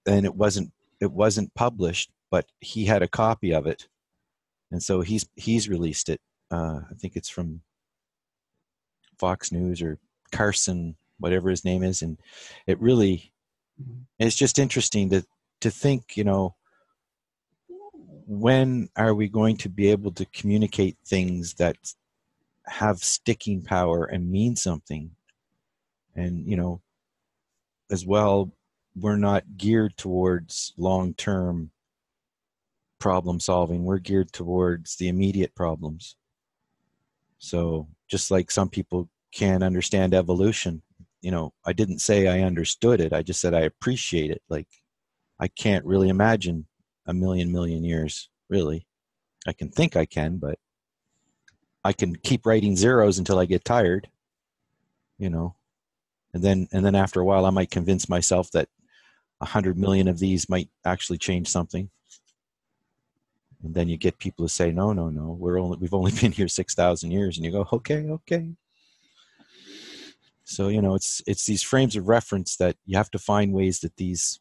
and it wasn't published, but he had a copy of it, and so he's released it. I think it's from Fox News or Carson, whatever his name is, and it really, it's just interesting to think, you know, when are we going to be able to communicate things that have sticking power and mean something? And, you know, as well, we're not geared towards long-term problem solving. We're geared towards the immediate problems. So just like some people can't understand evolution, you know, I didn't say I understood it. I just said I appreciate it. Like, I can't really imagine a million years, really. I can think I can, but I can keep writing zeros until I get tired, you know, and then after a while I might convince myself that 100 million of these might actually change something. And then you get people who say, no, we've only been here 6,000 years. And you go, okay. So, you know, it's these frames of reference that you have to find ways that these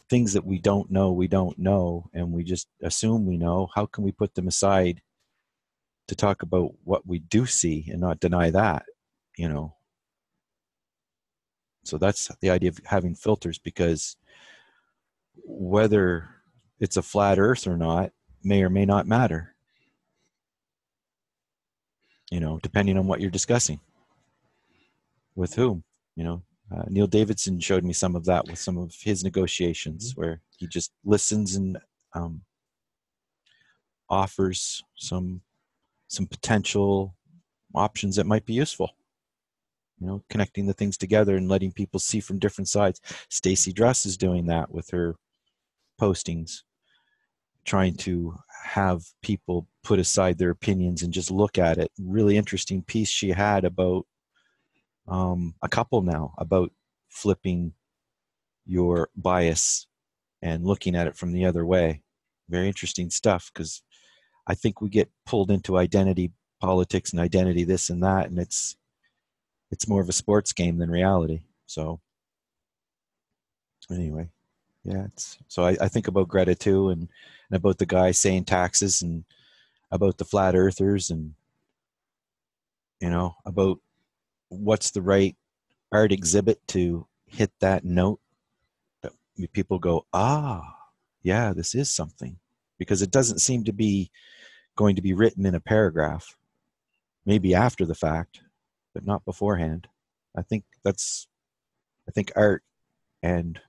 things that we don't know, and we just assume we know, how can we put them aside to talk about what we do see and not deny that, you know? So that's the idea of having filters, because whether it's a flat earth or not may or may not matter, you know, depending on what you're discussing with whom, you know. Neil Davidson showed me some of that with some of his negotiations, where he just listens and offers some potential options that might be useful, you know, connecting the things together and letting people see from different sides. Stacy Druss is doing that with her postings, trying to have people put aside their opinions and just look at it. Really interesting piece she had about a couple now, about flipping your bias and looking at it from the other way. Very interesting stuff, because I think we get pulled into identity politics and identity this and that, and it's more of a sports game than reality. So anyway, yeah, so I think about Greta too, and about the guy saying taxes, and about the flat earthers, and, you know, about what's the right art exhibit to hit that note that people go, yeah, this is something, because it doesn't seem to be going to be written in a paragraph, maybe after the fact, but not beforehand. I think art and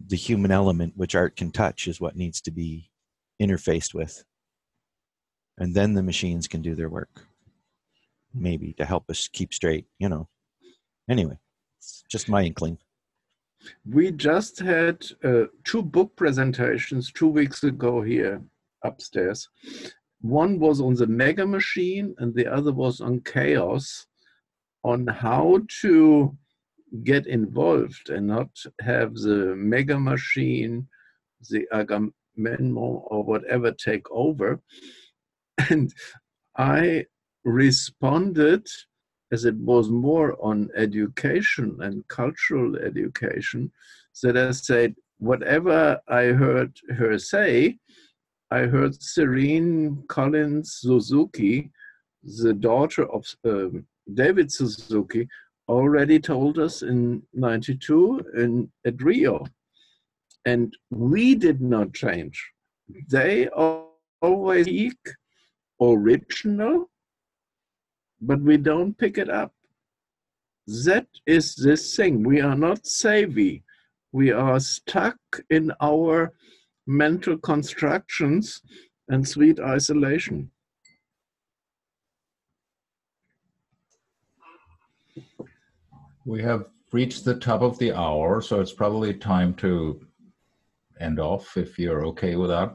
the human element, which art can touch, is what needs to be interfaced with. And then the machines can do their work, maybe, to help us keep straight, you know. Anyway, it's just my inkling. We just had 2 book presentations 2 weeks ago here upstairs. One was on the mega machine and the other was on chaos, on how to get involved and not have the mega machine, the Agamemnon or whatever take over. And I responded, as it was more on education and cultural education, that I said, whatever I heard her say, I heard Serene Collins Suzuki, the daughter of David Suzuki, already told us in '92 at Rio. And we did not change. They always speak original, but we don't pick it up. That is this thing. We are not savvy. We are stuck in our mental constructions and sweet isolation. We have reached the top of the hour, so it's probably time to end off, if you're okay with that.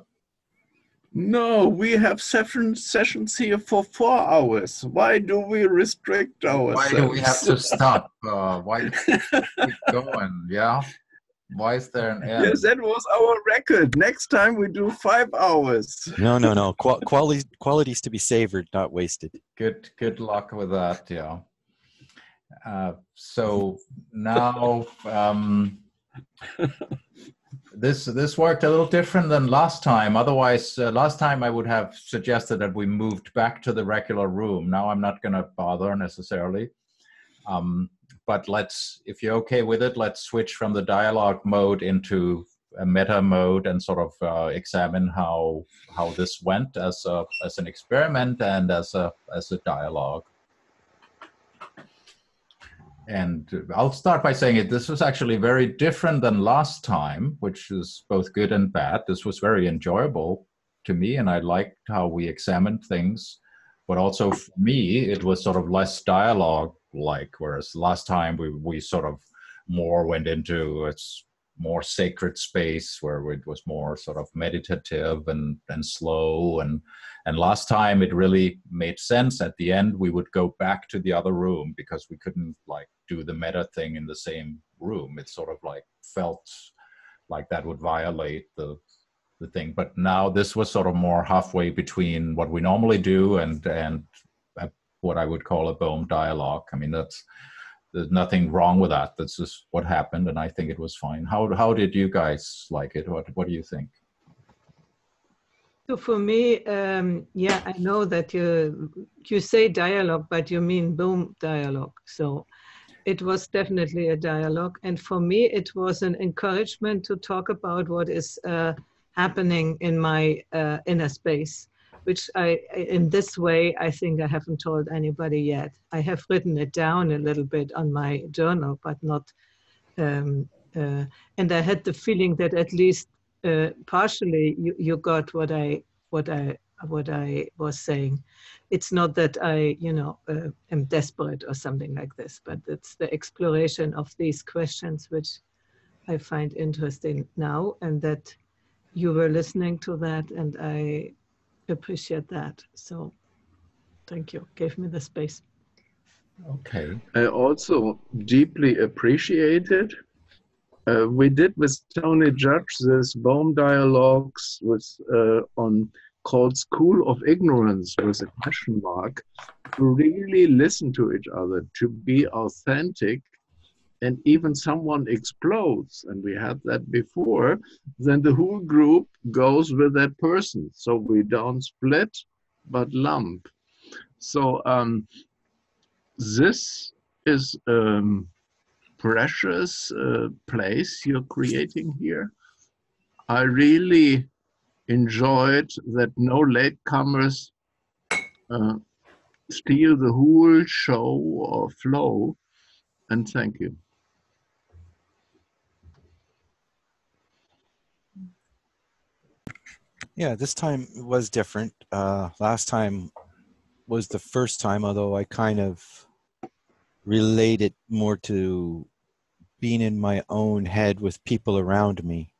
No, we have sessions here for 4 hours. Why do we restrict ourselves? Why do we have to stop? Why do we keep going? Yeah? Why is there an end? Yes, that was our record. Next time we do 5 hours. No. Quality's to be savored, not wasted. Good luck with that, yeah. So now this worked a little different than last time. Otherwise, last time I would have suggested that we moved back to the regular room. Now I'm not going to bother necessarily. But if you're okay with it, let's switch from the dialogue mode into a meta mode and sort of examine how this went as an experiment and as a dialogue. And I'll start by saying this was actually very different than last time, which is both good and bad. This was very enjoyable to me, and I liked how we examined things. But also for me, it was sort of less dialogue-like, whereas last time we sort of more went into its more sacred space where it was more sort of meditative and slow. And last time it really made sense. At the end, we would go back to the other room because we couldn't like do the meta thing in the same room. It sort of like felt like that would violate the thing. But now this was sort of more halfway between what we normally do and what I would call a Bohm dialogue. I mean, there's nothing wrong with that. That's just what happened, and I think it was fine. How did you guys like it? What do you think? So for me, yeah, I know that you say dialogue, but you mean Bohm dialogue. So it was definitely a dialogue, and for me, it was an encouragement to talk about what is happening in my inner space, which in this way, I think I haven't told anybody yet. I have written it down a little bit on my journal, but not, and I had the feeling that at least partially you got what I was saying. It's not that I, am desperate or something like this, but it's the exploration of these questions which I find interesting now, and that you were listening to that, and I appreciate that. So thank you. Gave me the space. Okay. I also deeply appreciate it. We did with Tony Judge this Bohm dialogues called School of Ignorance with a question mark, to really listen to each other, to be authentic. And even someone explodes, and we had that before, then the whole group goes with that person. So we don't split, but lump. So this is precious place you're creating here. I really enjoyed that no latecomers steal the whole show or flow, and thank you. Yeah, this time was different. Last time was the first time, although I kind of related more to being in my own head with people around me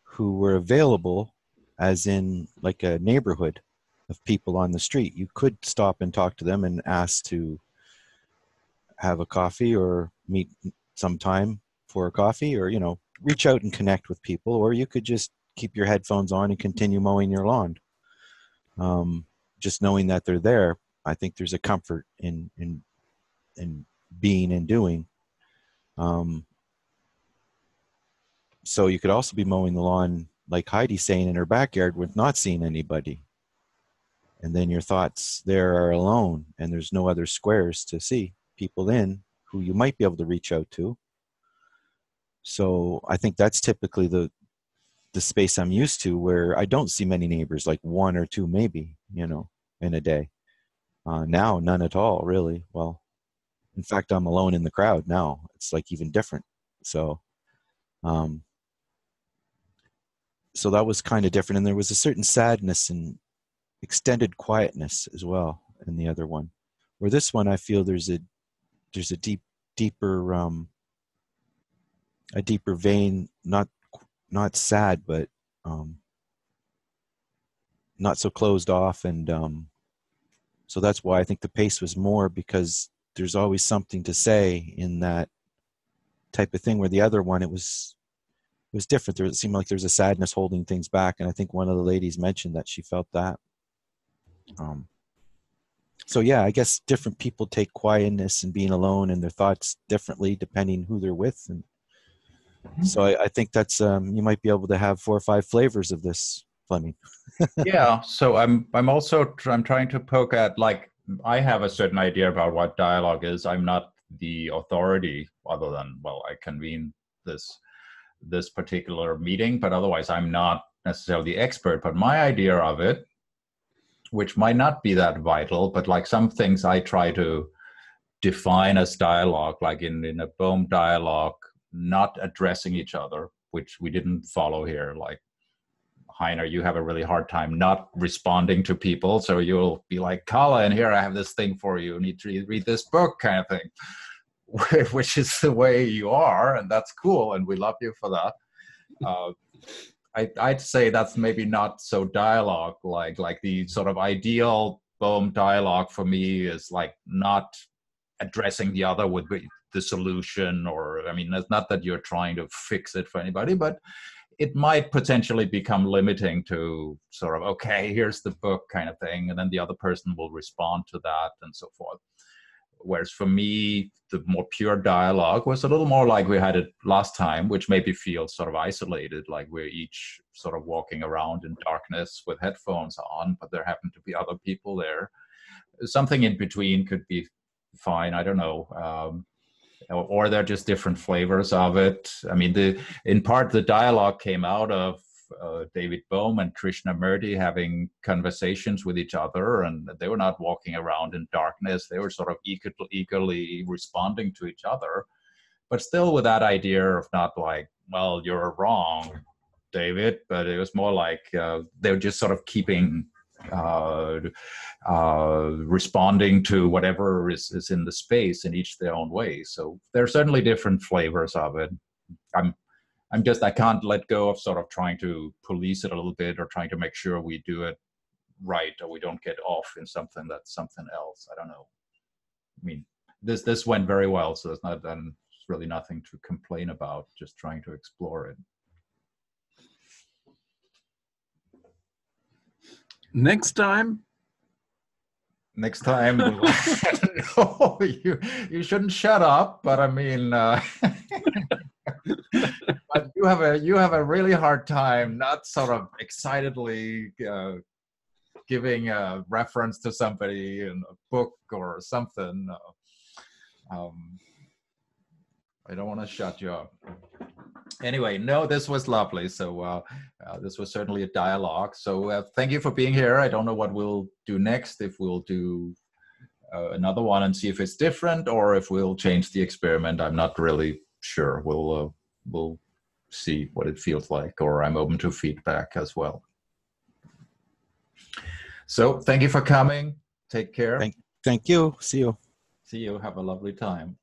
who were available, as in like a neighborhood of people on the street. You could stop and talk to them and ask to have a coffee or meet some time for a coffee, or, you know, reach out and connect with people, or you could just keep your headphones on and continue mowing your lawn. Just knowing that they're there, I think there's a comfort in being and doing. So you could also be mowing the lawn, like Heidi's saying, in her backyard with not seeing anybody. And then your thoughts there are alone, and there's no other squares to see people in who you might be able to reach out to. So I think that's typically the space I'm used to, where I don't see many neighbors, like one or two maybe, you know, in a day. Now, none at all, really. Well, in fact, I'm alone in the crowd now. It's like even different. So, so that was kind of different. And there was a certain sadness and extended quietness as well in the other one. Where this one, I feel there's a deeper vein, not sad, but not so closed off. And so that's why I think the pace was more, because there's always something to say in that type of thing, where the other one, it was different. It seemed like there's a sadness holding things back. And I think one of the ladies mentioned that she felt that. So yeah, I guess different people take quietness and being alone and their thoughts differently depending who they're with. And so I think that's, you might be able to have 4 or 5 flavors of this, Fleming. Yeah. So I'm trying to poke at, like, I have a certain idea about what dialogue is. I'm not the authority, other than, well, I convene this particular meeting, but otherwise I'm not necessarily the expert. But my idea of it, which might not be that vital, but like some things I try to define as dialogue, like in a Bohm dialogue, not addressing each other, which we didn't follow here. Like, Heiner, you have a really hard time not responding to people. So you'll be like, Colin, here, I have this thing for you. You need to read this book, kind of thing, which is the way you are. And that's cool. And we love you for that. I'd say that's maybe not so dialogue, like the sort of ideal Bohm dialogue for me is like not addressing the other with the solution, or, I mean, it's not that you're trying to fix it for anybody, but it might potentially become limiting to sort of, okay, here's the book kind of thing, and then the other person will respond to that and so forth. Whereas for me, the more pure dialogue was a little more like we had it last time, which maybe feels sort of isolated, like we're each sort of walking around in darkness with headphones on, but there happen to be other people there. Something in between could be fine, I don't know. Or they're just different flavors of it. I mean, in part, the dialogue came out of David Bohm and Krishnamurti having conversations with each other, and they were not walking around in darkness. They were sort of eagerly responding to each other, but still with that idea of not like, well, you're wrong, David, but it was more like they were just sort of keeping responding to whatever is in the space in each their own way. So there are certainly different flavors of it. I can't let go of sort of trying to police it a little bit, or trying to make sure we do it right, or we don't get off in something that's something else. I don't know. I mean, this went very well, so there's really nothing to complain about, just trying to explore it. Next time, no, you shouldn't shut up, but I mean, but you have a really hard time not sort of excitedly giving a reference to somebody in a book or something. I don't want to shut you up. Anyway, no, this was lovely. So this was certainly a dialogue. So thank you for being here. I don't know what we'll do next, if we'll do another one and see if it's different, or if we'll change the experiment. I'm not really sure. We'll see what it feels like, or I'm open to feedback as well. So thank you for coming. Take care. Thank you. See you. See you. Have a lovely time.